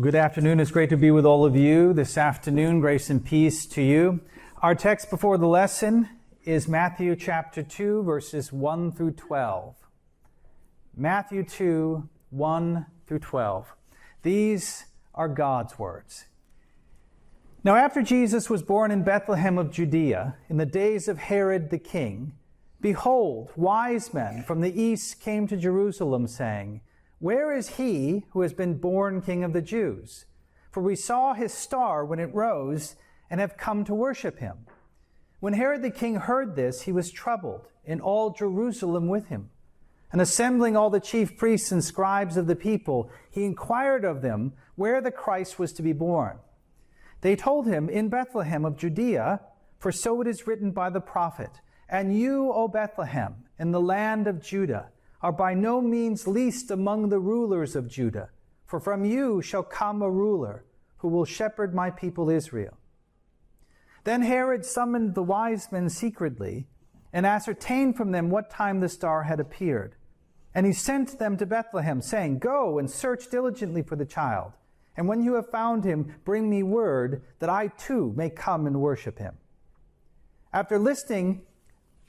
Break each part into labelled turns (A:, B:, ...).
A: Good afternoon. It's great to be with all of you this afternoon. Grace and peace to you. Our text before the lesson is Matthew chapter 2, verses 1 through 12. Matthew 2, 1 through 12. These are God's words. Now after Jesus was born in Bethlehem of Judea, in the days of Herod the king, behold, wise men from the east came to Jerusalem, saying, "Where is he who has been born King of the Jews? For we saw his star when it rose and have come to worship him." When Herod the king heard this, he was troubled, and all Jerusalem with him. And assembling all the chief priests and scribes of the people, he inquired of them where the Christ was to be born. They told him, "In Bethlehem of Judea, for so it is written by the prophet, 'And you, O Bethlehem, in the land of Judah, are by no means least among the rulers of Judah, for from you shall come a ruler who will shepherd my people Israel.' Then Herod summoned the wise men secretly and ascertained from them what time the star had appeared. And he sent them to Bethlehem, saying, 'Go and search diligently for the child, and when you have found him, bring me word that I too may come and worship him.' After listening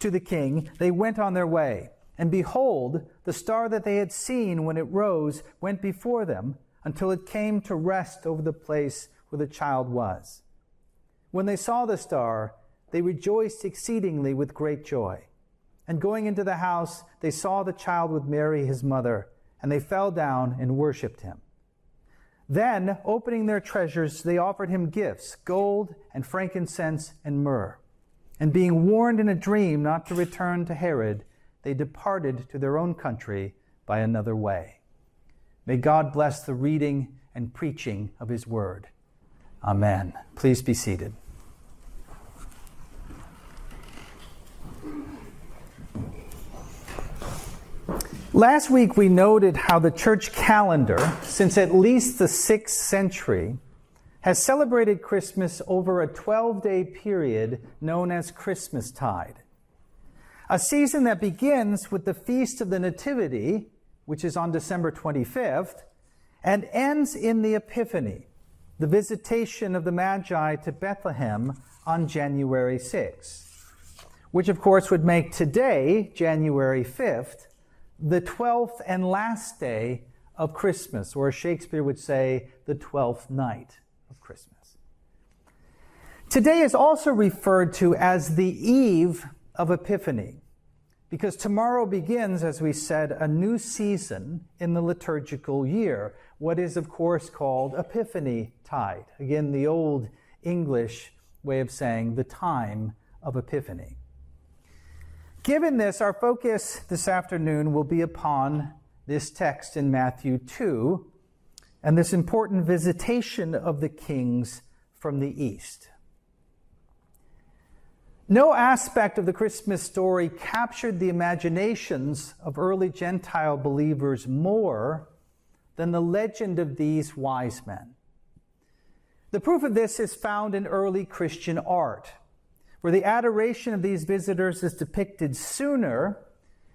A: to the king, they went on their way. And behold, the star that they had seen when it rose went before them until it came to rest over the place where the child was. When they saw the star, they rejoiced exceedingly with great joy. And going into the house, they saw the child with Mary his mother, and they fell down and worshipped him. Then, opening their treasures, they offered him gifts, gold and frankincense and myrrh. And being warned in a dream not to return to Herod, they departed to their own country by another way. May God bless the reading and preaching of his word. Amen. Please be seated. Last week we noted how the church calendar, since at least the 6th century, has celebrated Christmas over a 12-day period known as Christmastide. A season that begins with the Feast of the Nativity, which is on December 25th, and ends in the Epiphany, the visitation of the Magi to Bethlehem on January 6th, which of course would make today, January 5th, the 12th and last day of Christmas, or as Shakespeare would say, the 12th night of Christmas. Today is also referred to as the Eve of Epiphany, because tomorrow begins, as we said, a new season in the liturgical year, what is of course called Epiphany tide. Again, the old English way of saying the time of Epiphany. Given this, our focus this afternoon will be upon this text in Matthew 2 and this important visitation of the kings from the east. No aspect of the Christmas story captured the imaginations of early Gentile believers more than the legend of these wise men. The proof of this is found in early Christian art, where the adoration of these visitors is depicted sooner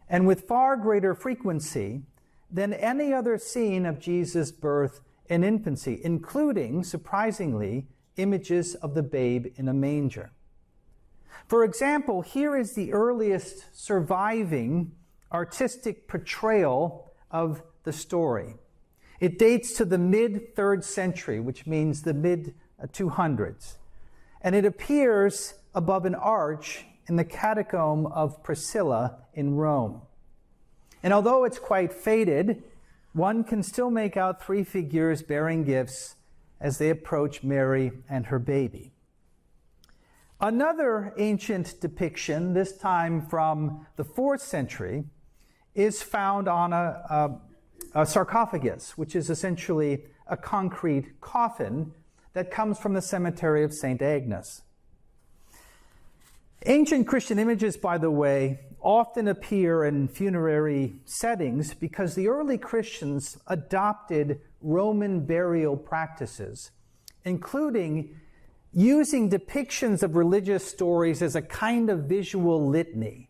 A: and with far greater frequency than any other scene of Jesus' birth and infancy, including, surprisingly, images of the babe in a manger. For example, here is the earliest surviving artistic portrayal of the story. It dates to the mid-3rd century, which means the mid-200s, and it appears above an arch in the catacomb of Priscilla in Rome. And although it's quite faded, one can still make out 3 figures bearing gifts as they approach Mary and her baby. Another ancient depiction, this time from the 4th century, is found on a sarcophagus, which is essentially a concrete coffin that comes from the cemetery of St. Agnes. Ancient Christian images, by the way, often appear in funerary settings because the early Christians adopted Roman burial practices, including using depictions of religious stories as a kind of visual litany,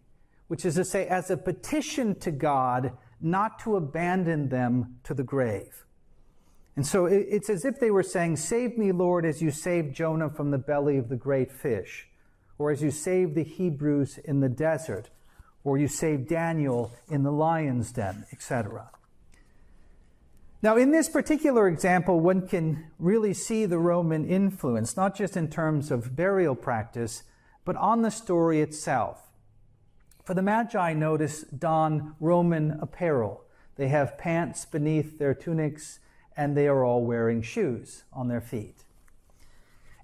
A: which is to say, as a petition to God not to abandon them to the grave. And so it's as if they were saying, "Save me, Lord, as you saved Jonah from the belly of the great fish, or as you saved the Hebrews in the desert, or you saved Daniel in the lion's den," etc. Now, in this particular example, one can really see the Roman influence, not just in terms of burial practice, but on the story itself. For the Magi, notice, don Roman apparel. They have pants beneath their tunics, and they are all wearing shoes on their feet.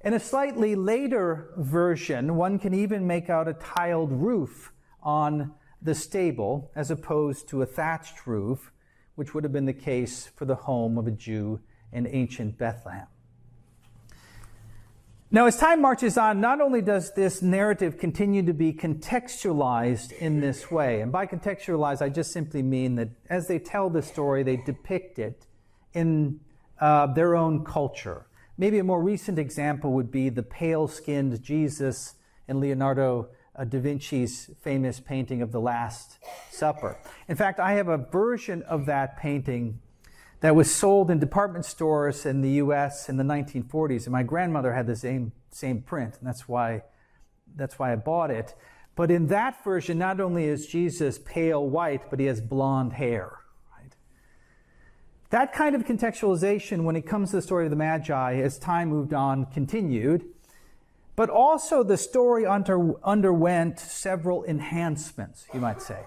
A: In a slightly later version, one can even make out a tiled roof on the stable, as opposed to a thatched roof, which would have been the case for the home of a Jew in ancient Bethlehem. Now, as time marches on, not only does this narrative continue to be contextualized in this way, and by contextualize, I just simply mean that as they tell the story, they depict it in their own culture. Maybe a more recent example would be the pale-skinned Jesus in Leonardo da Vinci's famous painting of the Last Supper. In fact, I have a version of that painting that was sold in department stores in the U.S. in the 1940s, and my grandmother had the same print, and that's why I bought it. But in that version, not only is Jesus pale white, but he has blonde hair. Right? That kind of contextualization, when it comes to the story of the Magi, as time moved on, continued. But also the story underwent several enhancements, you might say.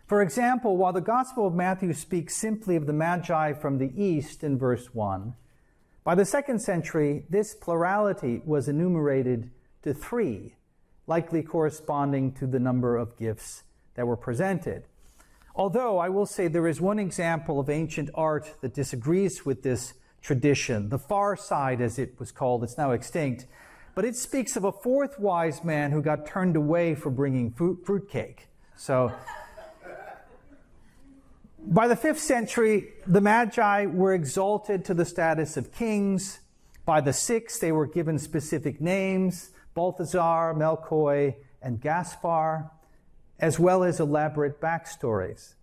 A: For example, while the Gospel of Matthew speaks simply of the Magi from the east in verse 1, by the 2nd century, this plurality was enumerated to 3, likely corresponding to the number of gifts that were presented. Although I will say there is one example of ancient art that disagrees with this tradition. The Far Side, as it was called, it's now extinct. But it speaks of a 4th wise man who got turned away for bringing fruitcake. So, by the 5th century, the Magi were exalted to the status of kings. By the 6th, they were given specific names, Balthazar, Melchior, and Gaspar, as well as elaborate backstories.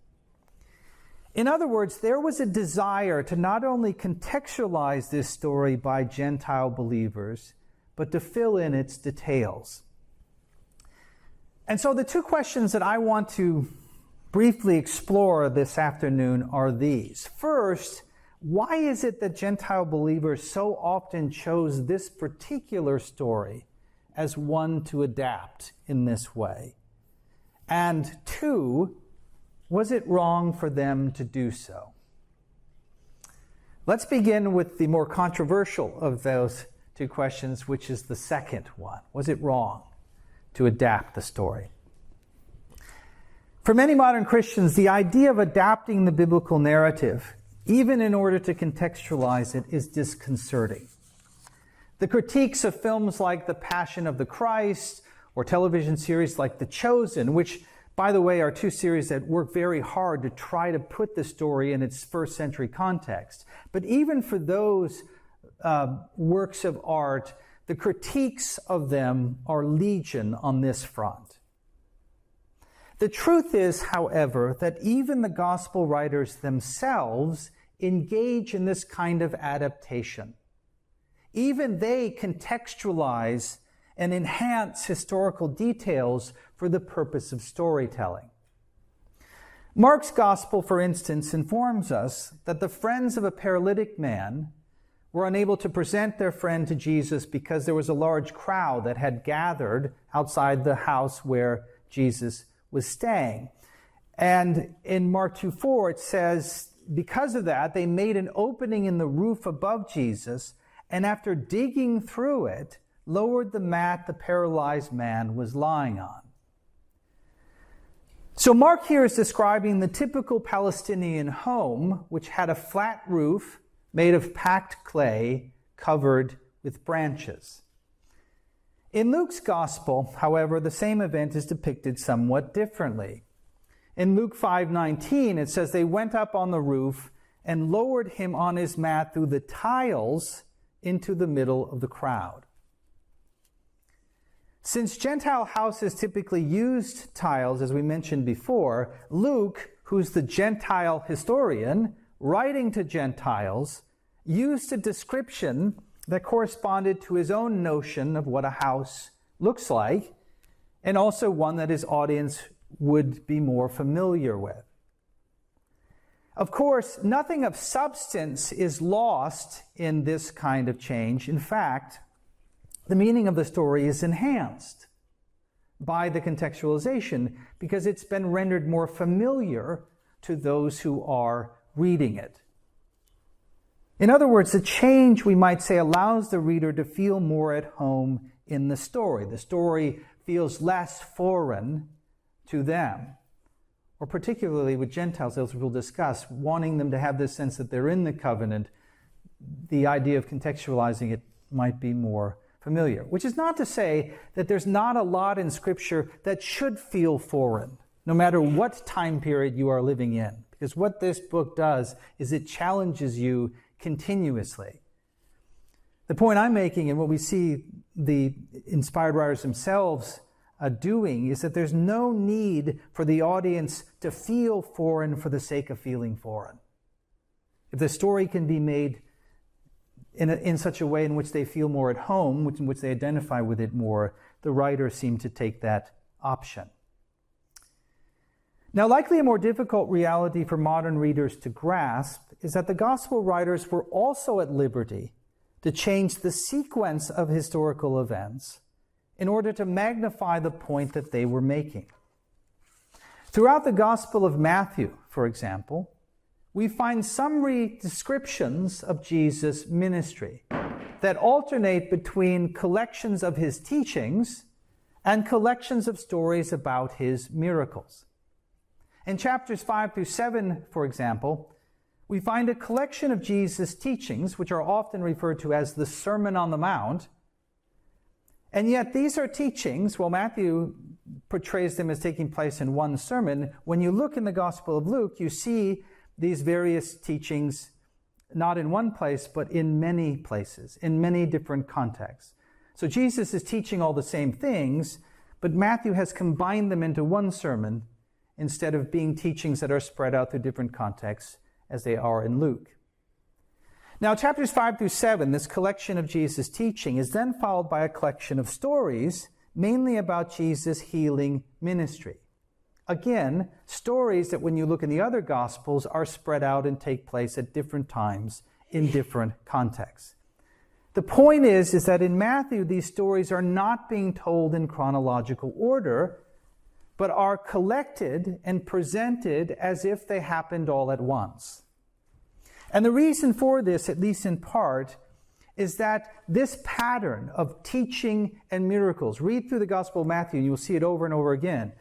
A: In other words, there was a desire to not only contextualize this story by Gentile believers, but to fill in its details. And so the 2 questions that I want to briefly explore this afternoon are these. First, why is it that Gentile believers so often chose this particular story as one to adapt in this way? And 2, was it wrong for them to do so? Let's begin with the more controversial of those 2 questions, which is the second one. Was it wrong to adapt the story? For many modern Christians, the idea of adapting the biblical narrative, even in order to contextualize it, is disconcerting. The critiques of films like The Passion of the Christ or television series like The Chosen, which, by the way, are 2 series that work very hard to try to put the story in its 1st century context. But even for those works of art, the critiques of them are legion on this front. The truth is, however, that even the gospel writers themselves engage in this kind of adaptation. Even they contextualize and enhance historical details for the purpose of storytelling. Mark's gospel, for instance, informs us that the friends of a paralytic man were unable to present their friend to Jesus because there was a large crowd that had gathered outside the house where Jesus was staying. And in Mark 2:4, it says, because of that, they made an opening in the roof above Jesus, and after digging through it, lowered the mat the paralyzed man was lying on. So Mark here is describing the typical Palestinian home, which had a flat roof made of packed clay covered with branches. In Luke's gospel, however, the same event is depicted somewhat differently. In Luke 5:19, it says they went up on the roof and lowered him on his mat through the tiles into the middle of the crowd. Since Gentile houses typically used tiles, as we mentioned before, Luke, who's the Gentile historian, writing to Gentiles, used a description that corresponded to his own notion of what a house looks like, and also one that his audience would be more familiar with. Of course, nothing of substance is lost in this kind of change. In fact, the meaning of the story is enhanced by the contextualization because it's been rendered more familiar to those who are reading it. In other words, the change, we might say, allows the reader to feel more at home in the story. The story feels less foreign to them, or particularly with Gentiles, as we'll discuss, wanting them to have this sense that they're in the covenant. The idea of contextualizing it might be more familiar, which is not to say that there's not a lot in Scripture that should feel foreign, no matter what time period you are living in. Because what this book does is it challenges you continuously. The point I'm making, and what we see the inspired writers themselves doing, is that there's no need for the audience to feel foreign for the sake of feeling foreign. If the story can be made in such a way in which they feel more at home, in which they identify with it more, the writers seem to take that option. Now, likely a more difficult reality for modern readers to grasp is that the gospel writers were also at liberty to change the sequence of historical events in order to magnify the point that they were making. Throughout the Gospel of Matthew, for example, we find summary descriptions of Jesus' ministry that alternate between collections of his teachings and collections of stories about his miracles. In chapters 5 through 7, for example, we find a collection of Jesus' teachings, which are often referred to as the Sermon on the Mount. And yet these are teachings, while Matthew portrays them as taking place in one sermon, when you look in the Gospel of Luke, you see these various teachings not in one place, but in many places, in many different contexts. So Jesus is teaching all the same things, but Matthew has combined them into one sermon instead of being teachings that are spread out through different contexts as they are in Luke. Now, chapters 5 through 7, this collection of Jesus' teaching, is then followed by a collection of stories, mainly about Jesus' healing ministry. Again, stories that when you look in the other Gospels are spread out and take place at different times in different contexts. The point is that in Matthew, these stories are not being told in chronological order, but are collected and presented as if they happened all at once. And the reason for this, at least in part, is that this pattern of teaching and miracles, read through the Gospel of Matthew and you'll see it over and over again,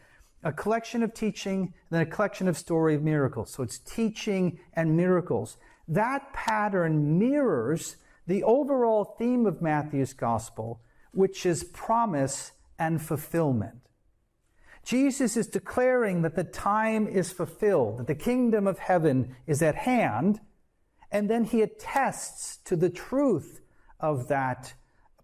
A: a collection of teaching, then a collection of story of miracles. So it's teaching and miracles. That pattern mirrors the overall theme of Matthew's Gospel, which is promise and fulfillment. Jesus is declaring that the time is fulfilled, that the kingdom of heaven is at hand, and then he attests to the truth of that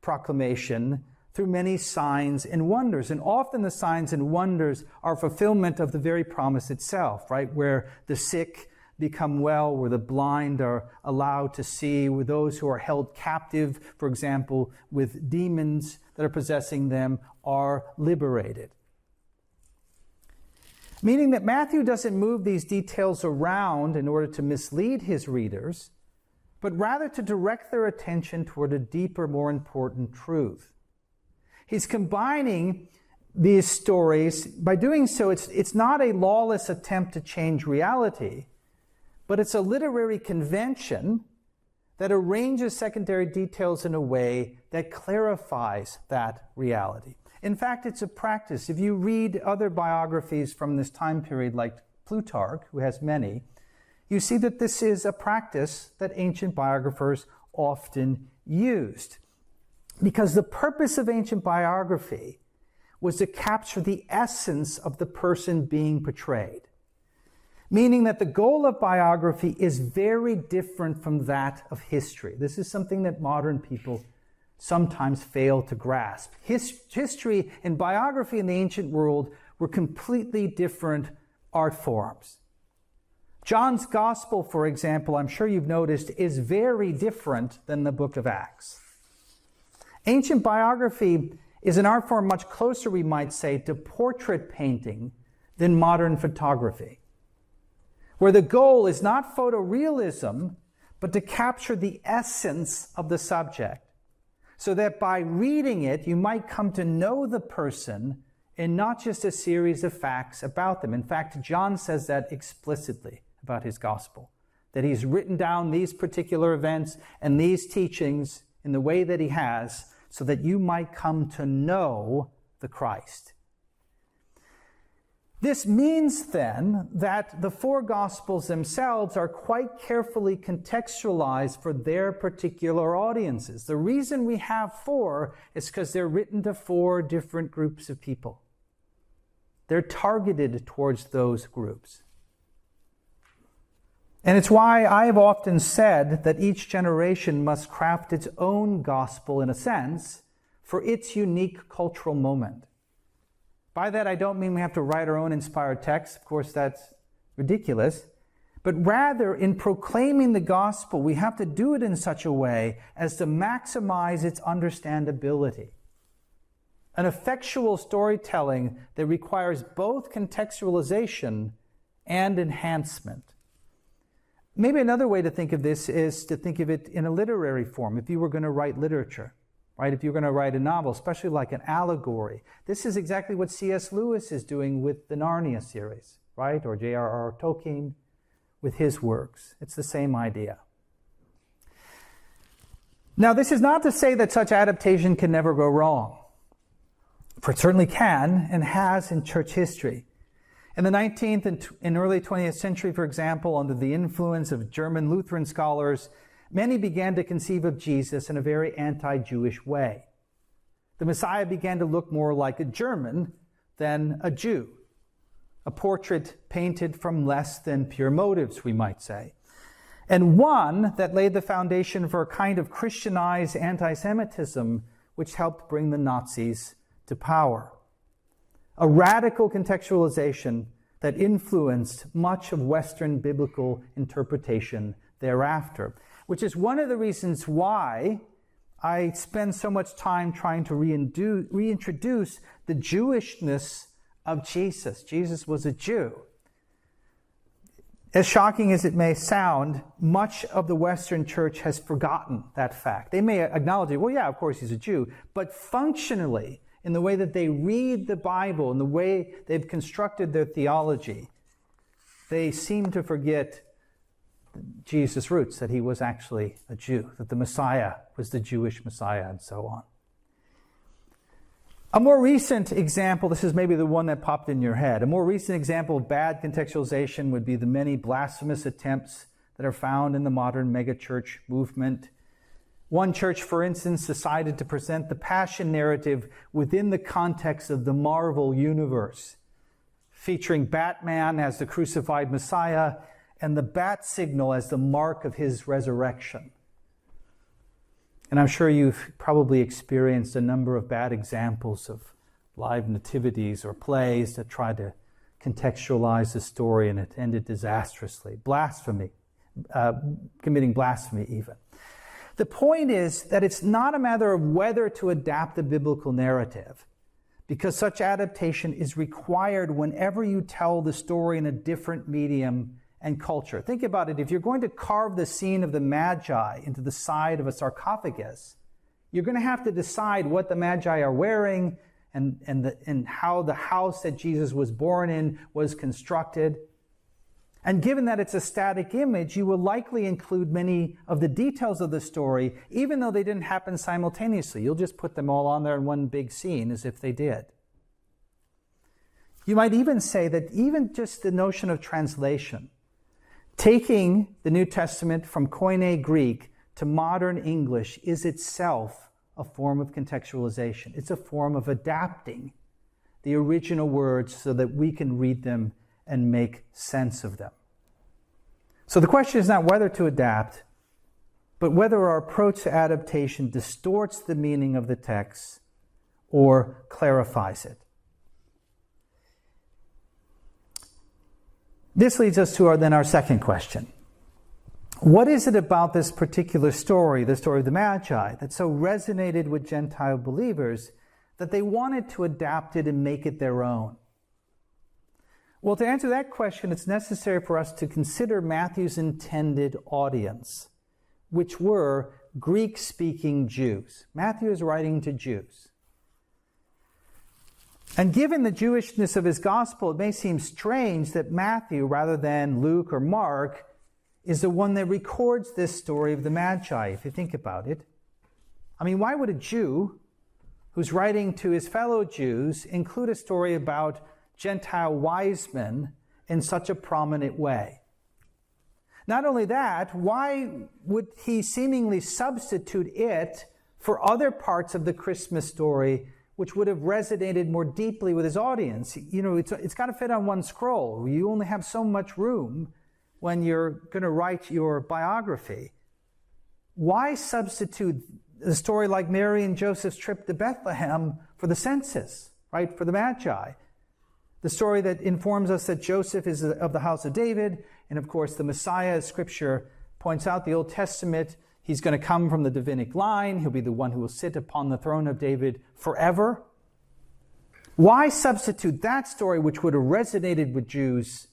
A: proclamation through many signs and wonders. And often the signs and wonders are fulfillment of the very promise itself, right? Where the sick become well, where the blind are allowed to see, where those who are held captive, for example, with demons that are possessing them, are liberated. Meaning that Matthew doesn't move these details around in order to mislead his readers, but rather to direct their attention toward a deeper, more important truth. He's combining these stories. By doing so, it's not a lawless attempt to change reality, but it's a literary convention that arranges secondary details in a way that clarifies that reality. In fact, it's a practice. If you read other biographies from this time period, like Plutarch, who has many, you see that this is a practice that ancient biographers often used. Because the purpose of ancient biography was to capture the essence of the person being portrayed. Meaning that the goal of biography is very different from that of history. This is something that modern people sometimes fail to grasp. History and biography in the ancient world were completely different art forms. John's gospel, for example, I'm sure you've noticed, is very different than the book of Acts. Ancient biography is an art form much closer, we might say, to portrait painting than modern photography, where the goal is not photorealism, but to capture the essence of the subject, so that by reading it, you might come to know the person and not just a series of facts about them. In fact, John says that explicitly about his gospel, that he's written down these particular events and these teachings in the way that he has, so that you might come to know the Christ. This means then that the four Gospels themselves are quite carefully contextualized for their particular audiences. The reason we have four is because they're written to four different groups of people. They're targeted towards those groups. And it's why I've often said that each generation must craft its own gospel, in a sense, for its unique cultural moment. By that, I don't mean we have to write our own inspired text. Of course, that's ridiculous. But rather, in proclaiming the gospel, we have to do it in such a way as to maximize its understandability. An effectual storytelling that requires both contextualization and enhancement. Maybe another way to think of this is to think of it in a literary form. If you were going to write literature, right? If you're going to write a novel, especially like an allegory, this is exactly what C.S. Lewis is doing with the Narnia series, right? Or J.R.R. Tolkien with his works. It's the same idea. Now, this is not to say that such adaptation can never go wrong. For it certainly can and has in church history. In the 19th and early 20th century, for example, under the influence of German Lutheran scholars, many began to conceive of Jesus in a very anti-Jewish way. The Messiah began to look more like a German than a Jew, a portrait painted from less than pure motives, we might say, and one that laid the foundation for a kind of Christianized anti-Semitism which helped bring the Nazis to power. A radical contextualization that influenced much of Western biblical interpretation thereafter, which is one of the reasons why I spend so much time trying to reintroduce the Jewishness of Jesus. Jesus was a Jew. As shocking as it may sound, much of the Western church has forgotten that fact. They may acknowledge it, well, yeah, of course he's a Jew, but functionally, in the way that they read the Bible, in the way they've constructed their theology, they seem to forget Jesus' roots, that he was actually a Jew, that the Messiah was the Jewish Messiah, and so on. A more recent example, this is maybe the one that popped in your head, a more recent example of bad contextualization would be the many blasphemous attempts that are found in the modern megachurch movement. One church, for instance, decided to present the Passion narrative within the context of the Marvel universe, featuring Batman as the crucified Messiah and the bat signal as the mark of his resurrection. And I'm sure you've probably experienced a number of bad examples of live nativities or plays that tried to contextualize the story, and it ended disastrously. Committing blasphemy even. The point is that it's not a matter of whether to adapt the biblical narrative, because such adaptation is required whenever you tell the story in a different medium and culture. Think about it. If you're going to carve the scene of the Magi into the side of a sarcophagus, you're going to have to decide what the Magi are wearing and how the house that Jesus was born in was constructed. And given that it's a static image, you will likely include many of the details of the story, even though they didn't happen simultaneously. You'll just put them all on there in one big scene as if they did. You might even say that even just the notion of translation, taking the New Testament from Koine Greek to modern English, is itself a form of contextualization. It's a form of adapting the original words so that we can read them and make sense of them. So the question is not whether to adapt, but whether our approach to adaptation distorts the meaning of the text or clarifies it. This leads us to our second question. What is it about this particular story, the story of the Magi, that so resonated with Gentile believers that they wanted to adapt it and make it their own? Well, to answer that question, it's necessary for us to consider Matthew's intended audience, which were Greek-speaking Jews. Matthew is writing to Jews. And given the Jewishness of his gospel, it may seem strange that Matthew, rather than Luke or Mark, is the one that records this story of the Magi, if you think about it. I mean, why would a Jew who's writing to his fellow Jews include a story about Gentile wise men in such a prominent way? Not only that, why would he seemingly substitute it for other parts of the Christmas story which would have resonated more deeply with his audience? You know, it's got to fit on one scroll. You only have so much room when you're going to write your biography. Why substitute a story like Mary and Joseph's trip to Bethlehem for the census, right, for the Magi? The story that informs us that Joseph is of the house of David, and of course the Messiah, as Scripture points out, the Old Testament, he's going to come from the Davidic line. He'll be the one who will sit upon the throne of David forever. Why substitute that story, which would have resonated with Jews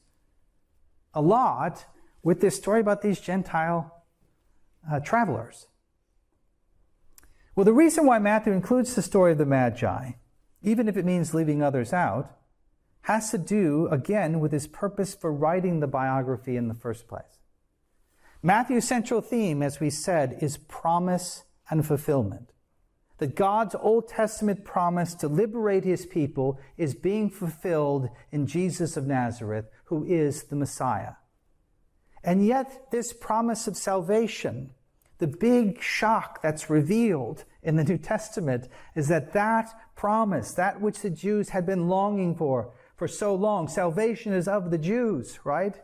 A: a lot, with this story about these Gentile travelers? Well, the reason why Matthew includes the story of the Magi, even if it means leaving others out, has to do, again, with his purpose for writing the biography in the first place. Matthew's central theme, as we said, is promise and fulfillment. That God's Old Testament promise to liberate his people is being fulfilled in Jesus of Nazareth, who is the Messiah. And yet, this promise of salvation, the big shock that's revealed in the New Testament, is that that promise, that which the Jews had been longing for so long, salvation is of the Jews, right?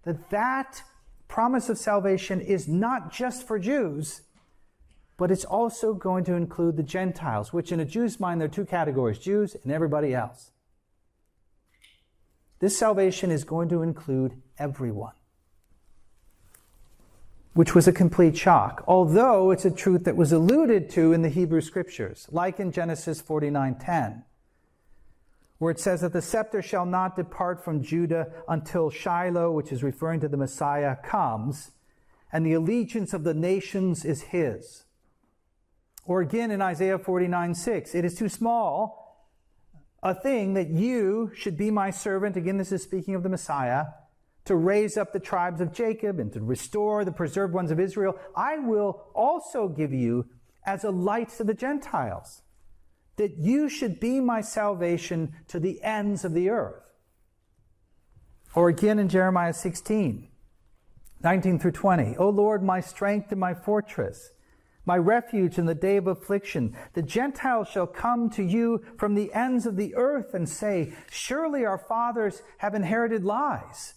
A: That promise of salvation is not just for Jews, but it's also going to include the Gentiles, which in a Jew's mind, there are two categories, Jews and everybody else. This salvation is going to include everyone, which was a complete shock, although it's a truth that was alluded to in the Hebrew Scriptures, like in Genesis 49:10, where it says that the scepter shall not depart from Judah until Shiloh, which is referring to the Messiah, comes, and the allegiance of the nations is his. Or again in Isaiah 49:6, it is too small a thing that you should be my servant, again this is speaking of the Messiah, to raise up the tribes of Jacob and to restore the preserved ones of Israel. I will also give you as a light to the Gentiles, that you should be my salvation to the ends of the earth. Or again in Jeremiah 16:19 through 20, O Lord, my strength and my fortress, my refuge in the day of affliction, the Gentiles shall come to you from the ends of the earth and say, surely our fathers have inherited lies,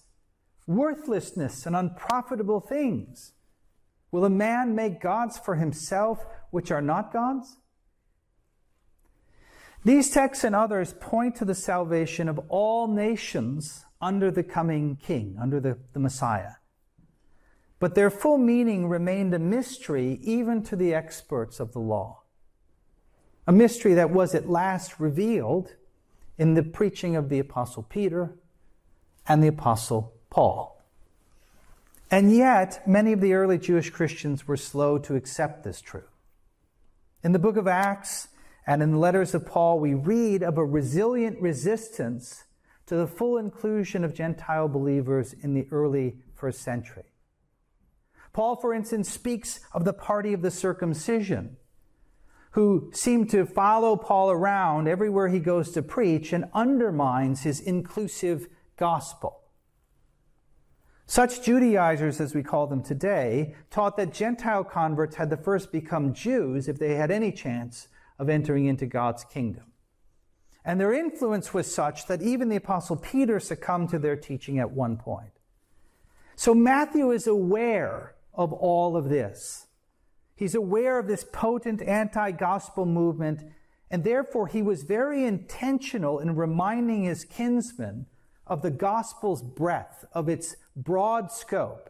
A: worthlessness and unprofitable things. Will a man make gods for himself which are not gods? These texts and others point to the salvation of all nations under the coming king, under the Messiah. But their full meaning remained a mystery even to the experts of the law. A mystery that was at last revealed in the preaching of the Apostle Peter and the Apostle Paul. And yet, many of the early Jewish Christians were slow to accept this truth. In the book of Acts and in the letters of Paul, we read of a resilient resistance to the full inclusion of Gentile believers in the early first century. Paul, for instance, speaks of the party of the circumcision, who seem to follow Paul around everywhere he goes to preach and undermines his inclusive gospel. Such Judaizers, as we call them today, taught that Gentile converts had to first become Jews if they had any chance of entering into God's kingdom. And their influence was such that even the Apostle Peter succumbed to their teaching at one point. So Matthew is aware of all of this. He's aware of this potent anti-gospel movement, and therefore he was very intentional in reminding his kinsmen of the gospel's breadth, of its broad scope.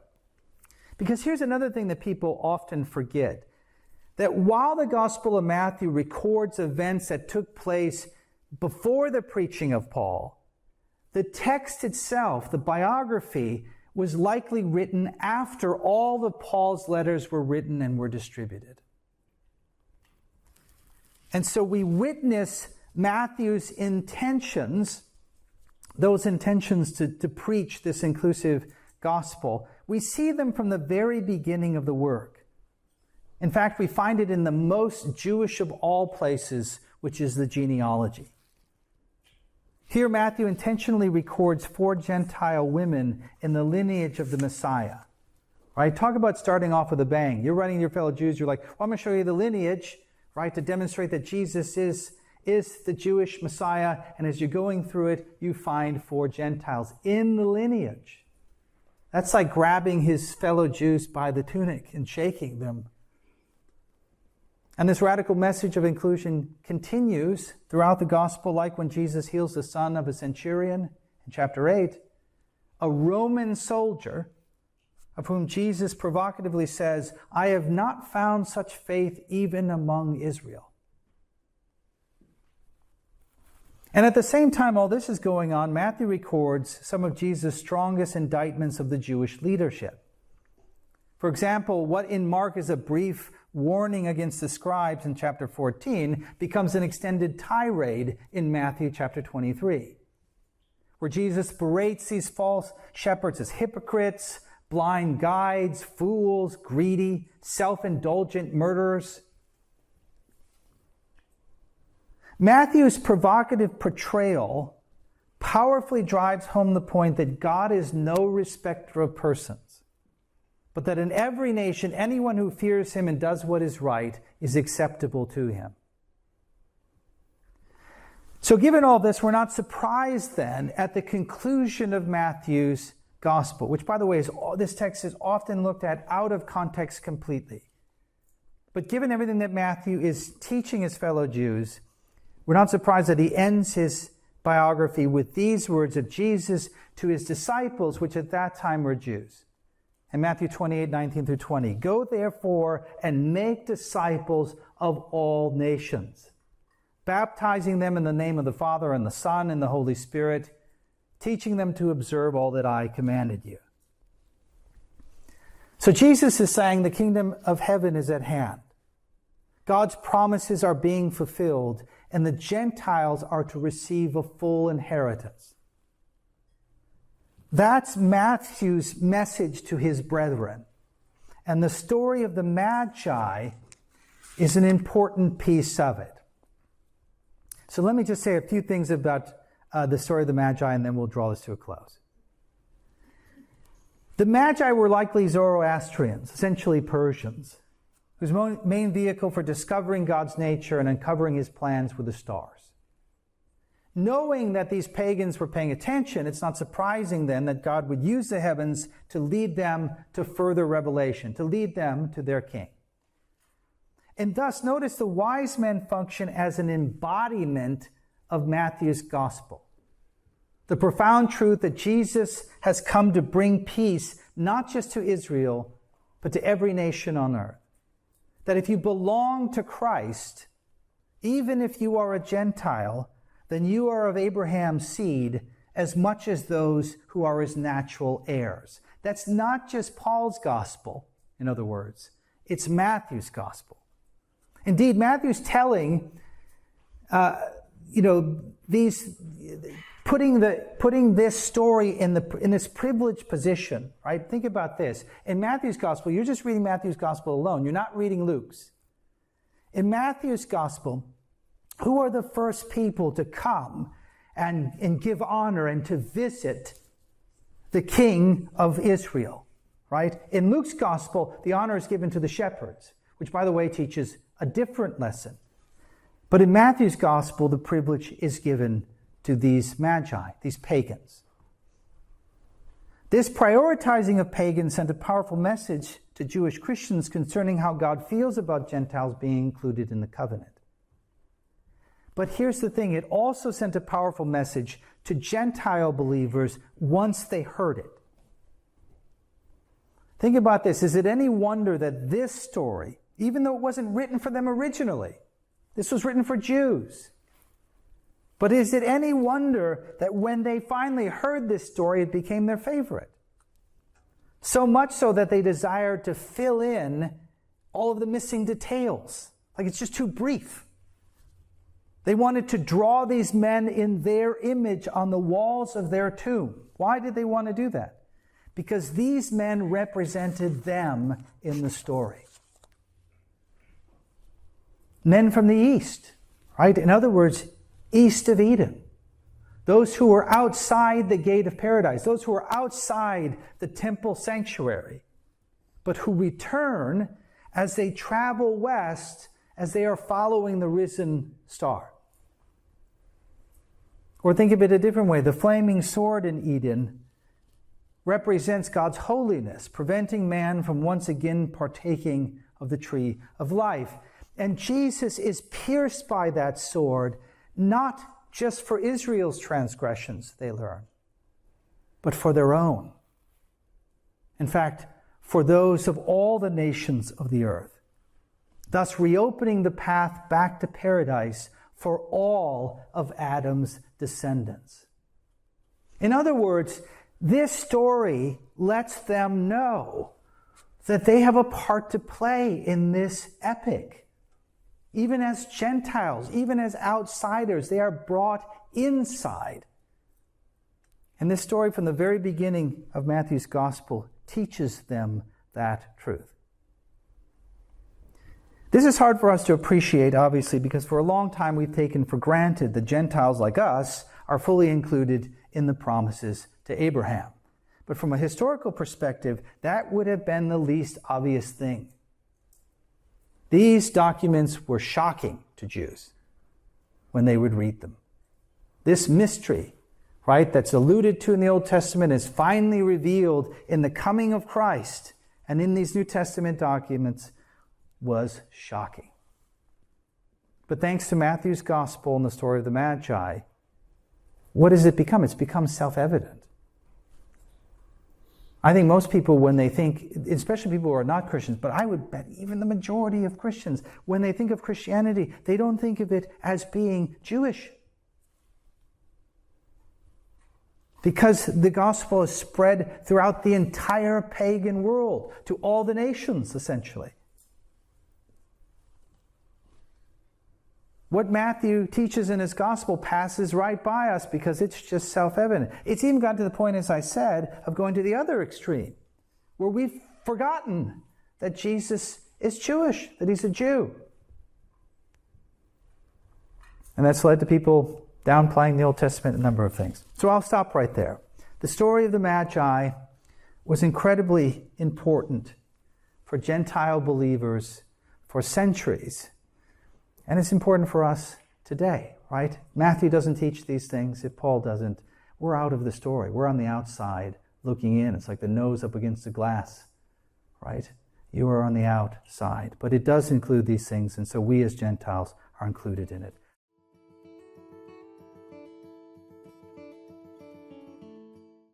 A: Because here's another thing that people often forget, that while the Gospel of Matthew records events that took place before the preaching of Paul, the text itself, the biography, was likely written after all of Paul's letters were written and were distributed. And so we witness Matthew's intentions, those intentions to preach this inclusive gospel. We see them from the very beginning of the work. In fact, we find it in the most Jewish of all places, which is the genealogy. Here, Matthew intentionally records 4 Gentile women in the lineage of the Messiah. Right? Talk about starting off with a bang. You're writing to your fellow Jews, you're like, well, I'm going to show you the lineage, right, to demonstrate that Jesus is the Jewish Messiah. And as you're going through it, you find 4 Gentiles in the lineage. That's like grabbing his fellow Jews by the tunic and shaking them. And this radical message of inclusion continues throughout the gospel, like when Jesus heals the son of a centurion in chapter 8, a Roman soldier of whom Jesus provocatively says, I have not found such faith even among Israel. And at the same time all this is going on, Matthew records some of Jesus' strongest indictments of the Jewish leadership. For example, what in Mark is a brief warning against the scribes in chapter 14 becomes an extended tirade in Matthew chapter 23, where Jesus berates these false shepherds as hypocrites, blind guides, fools, greedy, self-indulgent murderers. Matthew's provocative portrayal powerfully drives home the point that God is no respecter of persons, but that in every nation, anyone who fears him and does what is right is acceptable to him. So given all this, we're not surprised then at the conclusion of Matthew's gospel, which, by the way, this text is often looked at out of context completely. But given everything that Matthew is teaching his fellow Jews, we're not surprised that he ends his biography with these words of Jesus to his disciples, which at that time were Jews. In Matthew 28:19-20, go therefore and make disciples of all nations, baptizing them in the name of the Father and the Son and the Holy Spirit, teaching them to observe all that I commanded you. So Jesus is saying the kingdom of heaven is at hand. God's promises are being fulfilled, and the Gentiles are to receive a full inheritance. That's Matthew's message to his brethren. And the story of the Magi is an important piece of it. So let me just say a few things about the story of the Magi, and then we'll draw this to a close. The Magi were likely Zoroastrians, essentially Persians, whose main vehicle for discovering God's nature and uncovering his plans were the stars. Knowing that these pagans were paying attention, it's not surprising then that God would use the heavens to lead them to further revelation, to lead them to their king. And thus, notice the wise men function as an embodiment of Matthew's gospel. The profound truth that Jesus has come to bring peace, not just to Israel, but to every nation on earth. That if you belong to Christ, even if you are a Gentile, then you are of Abraham's seed as much as those who are his natural heirs. That's not just Paul's gospel, in other words. It's Matthew's gospel. Indeed, Matthew's telling, putting this story in this privileged position, right? Think about this. In Matthew's gospel, you're just reading Matthew's gospel alone. You're not reading Luke's. In Matthew's gospel, who are the first people to come and give honor and to visit the king of Israel, right? In Luke's gospel, the honor is given to the shepherds, which, by the way, teaches a different lesson. But in Matthew's gospel, the privilege is given to these magi, these pagans. This prioritizing of pagans sent a powerful message to Jewish Christians concerning how God feels about Gentiles being included in the covenant. But here's the thing, it also sent a powerful message to Gentile believers once they heard it. Think about this. Is it any wonder that this story, even though it wasn't written for them originally, this was written for Jews, but is it any wonder that when they finally heard this story, it became their favorite? So much so that they desired to fill in all of the missing details. Like it's just too brief. They wanted to draw these men in their image on the walls of their tomb. Why did they want to do that? Because these men represented them in the story. Men from the east, right? In other words, east of Eden. Those who were outside the gate of paradise. Those who were outside the temple sanctuary. But who return as they travel west as they are following the risen star. Or think of it a different way. The flaming sword in Eden represents God's holiness, preventing man from once again partaking of the tree of life. And Jesus is pierced by that sword, not just for Israel's transgressions, they learn, but for their own. In fact, for those of all the nations of the earth, thus reopening the path back to paradise for all of Adam's descendants. In other words, this story lets them know that they have a part to play in this epic. Even as Gentiles, even as outsiders, they are brought inside. And this story from the very beginning of Matthew's gospel teaches them that truth. This is hard for us to appreciate, obviously, because for a long time we've taken for granted that Gentiles like us are fully included in the promises to Abraham. But from a historical perspective, that would have been the least obvious thing. These documents were shocking to Jews when they would read them. This mystery, right, that's alluded to in the Old Testament is finally revealed in the coming of Christ and in these New Testament documents was shocking. But thanks to Matthew's gospel and the story of the Magi, what has it become? It's become self-evident. I think most people, when they think, especially people who are not Christians, but I would bet even the majority of Christians, when they think of Christianity, they don't think of it as being Jewish. Because the gospel is spread throughout the entire pagan world, to all the nations, essentially. What Matthew teaches in his gospel passes right by us because it's just self-evident. It's even gotten to the point, as I said, of going to the other extreme, where we've forgotten that Jesus is Jewish, that he's a Jew. And that's led to people downplaying the Old Testament, a number of things. So I'll stop right there. The story of the Magi was incredibly important for Gentile believers for centuries. And it's important for us today, right? Matthew doesn't teach these things. If Paul doesn't, we're out of the story. We're on the outside looking in. It's like the nose up against the glass, right? You are on the outside. But it does include these things, and so we as Gentiles are included in it.